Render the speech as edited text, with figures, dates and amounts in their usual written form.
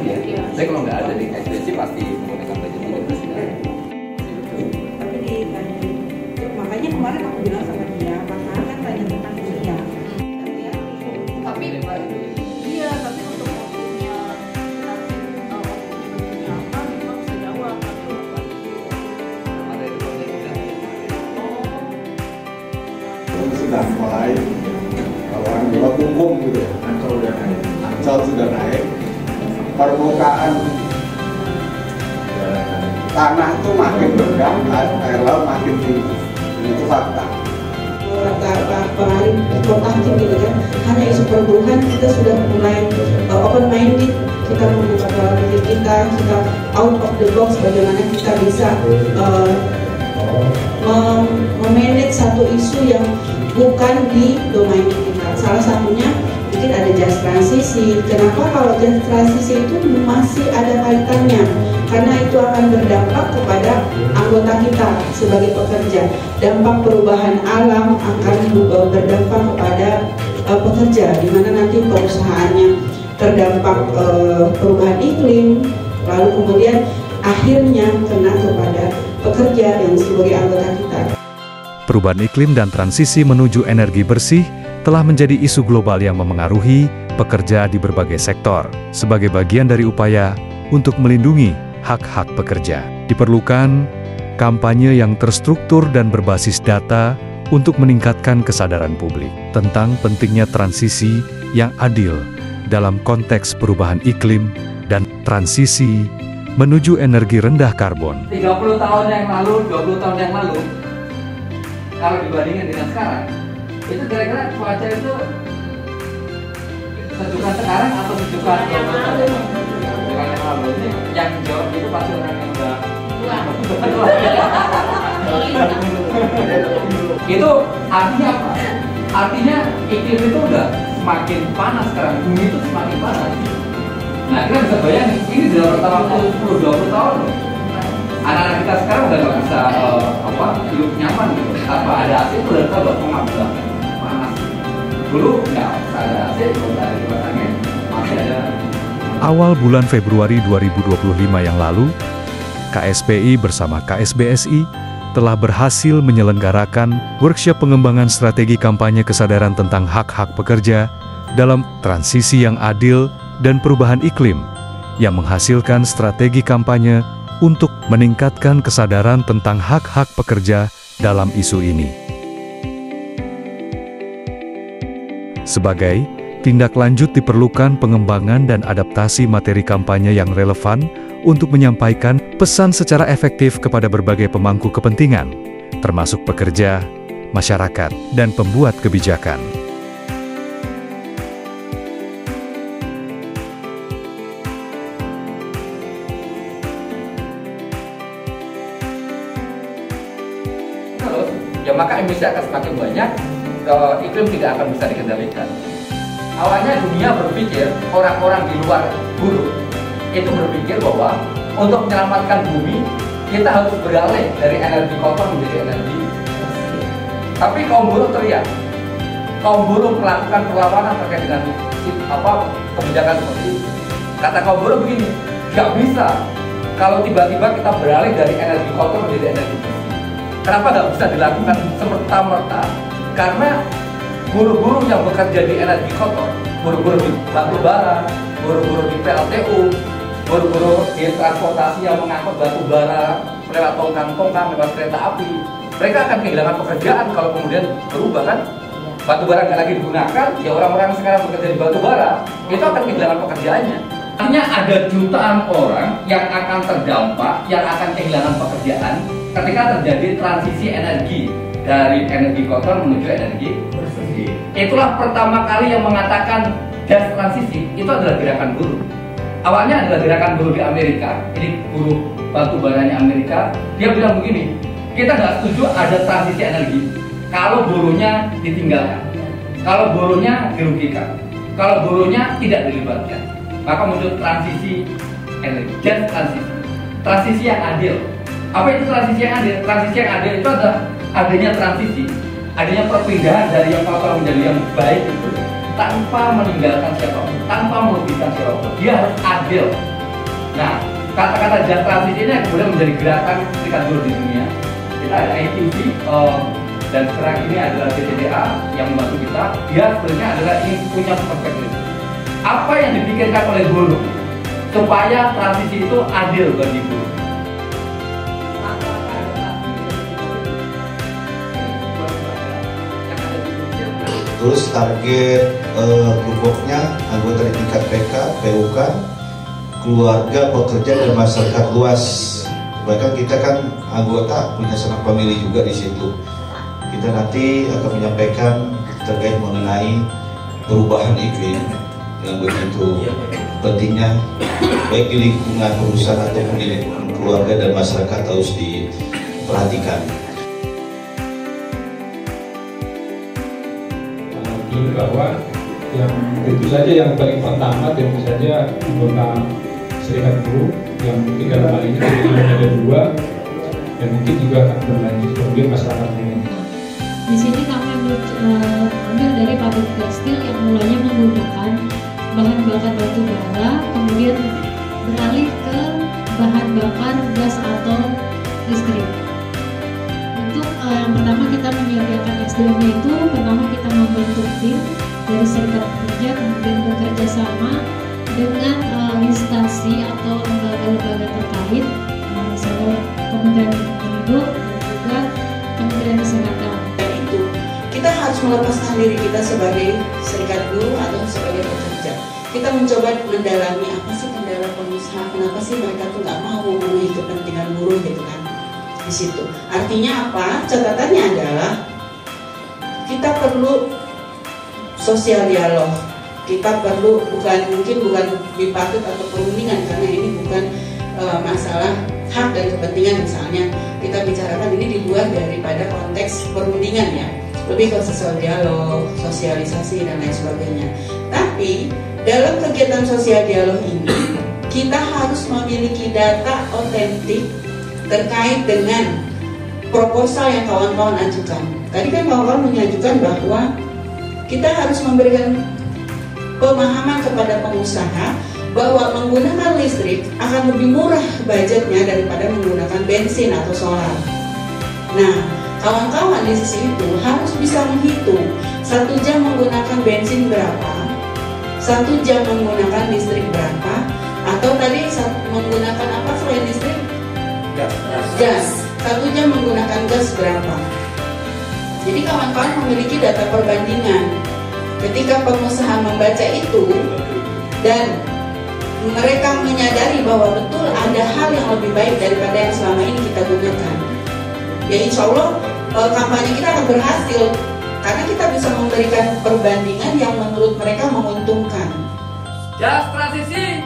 ya. Tapi kalau nggak ada di ekstensi pasti menggunakan budget integrasi. Tapi makanya kemarin aku bilang sama dia, maka kan tanya tentang kuliah. Tapi iya, tapi untuk waktunya nanti waktunya apa memang bisa jawab tapi sudah mulai kalau orang Jawa punggung gitu ya, Ancol sudah naik, permukaan tanah itu makin rendah, air laut makin tinggi, itu fakta. Kemarin kontaktif gitu kan, hanya isu perburuhan kita sudah mulai open minded, kita membuka pola pikir kita out of the box, bagaimana kita bisa memanage satu isu yang bukan di domain kita. Salah satunya mungkin ada just transisi. Kenapa kalau just transisi itu masih ada kaitannya? Karena itu akan berdampak kepada anggota kita sebagai pekerja. Dampak perubahan alam akan berdampak kepada pekerja, di mana nanti perusahaannya terdampak perubahan iklim, lalu kemudian akhirnya kena kepada pekerja yang sebagai anggota kita. Perubahan iklim dan transisi menuju energi bersih telah menjadi isu global yang memengaruhi pekerja di berbagai sektor. Sebagai bagian dari upaya untuk melindungi hak-hak pekerja, diperlukan kampanye yang terstruktur dan berbasis data untuk meningkatkan kesadaran publik tentang pentingnya transisi yang adil dalam konteks perubahan iklim dan transisi menuju energi rendah karbon. 30 tahun yang lalu, 20 tahun yang lalu, kalau dibandingkan dengan sekarang, itu kira-kira cuaca itu sejukan sekarang atau sejukan 20 tahun yang lalu? Sejukan yang lalu. Ini yang jawab itu pasti orang yang udah itu artinya apa? Artinya iklim itu udah semakin panas sekarang, bumi itu semakin panas. Nah, kita bisa bayangin, ini dalam rentang waktu 10-20 tahun loh. Anak-anak kita sekarang udah nggak bisa hidup nyaman gitu. Tanpa ada AC itu udah tahu udah panas. Dulu nggak ada AC, belum ada kipas angin, masih ada. Awal bulan Februari 2025 yang lalu, KSPI bersama KSBSI telah berhasil menyelenggarakan workshop pengembangan strategi kampanye kesadaran tentang hak-hak pekerja dalam transisi yang adil dan perubahan iklim, yang menghasilkan strategi kampanye untuk meningkatkan kesadaran tentang hak-hak pekerja dalam isu ini. Sebagai tindak lanjut diperlukan pengembangan dan adaptasi materi kampanye yang relevan untuk menyampaikan pesan secara efektif kepada berbagai pemangku kepentingan, termasuk pekerja, masyarakat, dan pembuat kebijakan. Ya maka emisi akan semakin banyak, iklim tidak akan bisa dikendalikan. Awalnya dunia berpikir, orang-orang di luar buruh itu berpikir bahwa untuk menyelamatkan bumi kita harus beralih dari energi kotor menjadi energi bersih. Tapi kaum buruh teriak, kaum buruh melakukan perlawanan terkait dengan kebijakan seperti itu. Kata kaum buruh begini, nggak bisa kalau tiba-tiba kita beralih dari energi kotor menjadi energi bersih. Kenapa nggak bisa dilakukan semerta-merta? Karena buruh-buruh yang bekerja di energi kotor, buruh-buruh di batu bara, buruh-buruh di PLTU, buruh-buruh di transportasi yang mengangkut batu bara lewat tongkang-tongkang, lewat kereta api, mereka akan kehilangan pekerjaan kalau kemudian berubah kan? Batu bara nggak lagi digunakan, ya orang-orang yang sekarang bekerja di batu bara itu akan kehilangan pekerjaannya. Artinya ada jutaan orang yang akan terdampak, yang akan kehilangan pekerjaan ketika terjadi transisi energi dari energi kotor menuju energi bersih. Itulah pertama kali yang mengatakan just transisi itu adalah gerakan buruh. Awalnya adalah gerakan buruh di Amerika, ini buruh batu baranya Amerika. Dia bilang begini, kita nggak setuju ada transisi energi kalau buruhnya ditinggalkan, kalau buruhnya dirugikan, kalau buruhnya tidak dilibatkan. Maka muncul transisi energi, just transisi, transisi yang adil. Apa itu transisi yang adil? Transisi yang adil itu adalah adanya transisi, adanya perpindahan dari yang kotor menjadi yang baik itu tanpa meninggalkan siapapun, tanpa merugikan siapapun. Dia harus adil. Nah, kata-kata just transisi ini yang kemudian menjadi gerakan serikat buruh di dunia. Kita ada ITC dan sekarang ini adalah TTDA yang membantu kita. Dia sebenarnya adalah ingin punya perspektif. Apa yang dipikirkan oleh buruh supaya transisi itu adil bagi buruh? Terus target kelompoknya anggota di tingkat PK, PUK, keluarga, pekerja dan masyarakat luas. Bahkan kita kan anggota punya sanak famili juga di situ. Kita nanti akan menyampaikan terkait mengenai perubahan iklim yang begitu pentingnya, baik di lingkungan perusahaan ataupun di lingkungan keluarga dan masyarakat harus diperhatikan. Bahwa yang tentu saja yang paling pertama tentu saja anggota serikat buruh yang mungkin dalam hal ini ada dua dan mungkin juga akan berlanjut kemudian masyarakat umum. Di sini kami ambil dari pabrik tekstil yang mulanya menggunakan bahan bakar batu bara, kemudian beralih ke bahan bakar gas atau listrik. Untuk yang pertama kita menyediakan SDM-nya itu, pertama kita membentuk tim dari serikat pekerja, kemudian bekerja sama dengan instansi atau lembaga-lembaga terkait, misalnya Kementerian Lingkungan Hidup dan juga Kementerian Kesehatan. Itu kita harus melepaskan diri kita sebagai serikat buruh atau sebagai pekerja. Kita mencoba mendalami apa sih kendala pengusaha, kenapa sih mereka tuh nggak mau memenuhi kepentingan buruh gitu kan. Di situ. Artinya apa? Catatannya adalah kita perlu sosial dialog. Kita perlu bukan bipartit atau perundingan, karena ini bukan masalah hak dan kepentingan. Misalnya kita bicarakan ini di luar daripada konteks perundingan ya, lebih ke sosial dialog, sosialisasi dan lain sebagainya. Tapi dalam kegiatan sosial dialog ini kita harus memiliki data otentik terkait dengan proposal yang kawan-kawan ajukan. Tadi kan kawan-kawan mengajukan bahwa kita harus memberikan pemahaman kepada pengusaha bahwa menggunakan listrik akan lebih murah budgetnya daripada menggunakan bensin atau solar. Nah, kawan-kawan di sisi itu harus bisa menghitung 1 jam menggunakan bensin berapa, 1 jam menggunakan listrik berapa, atau tadi menggunakan apa selain listrik? Gas. 1 jam menggunakan gas berapa? Jadi kawan-kawan memiliki data perbandingan. Ketika pengusaha membaca itu dan mereka menyadari bahwa betul ada hal yang lebih baik daripada yang selama ini kita gunakan, ya insya Allah kampanye kita akan berhasil karena kita bisa memberikan perbandingan yang menurut mereka menguntungkan. Just transisi.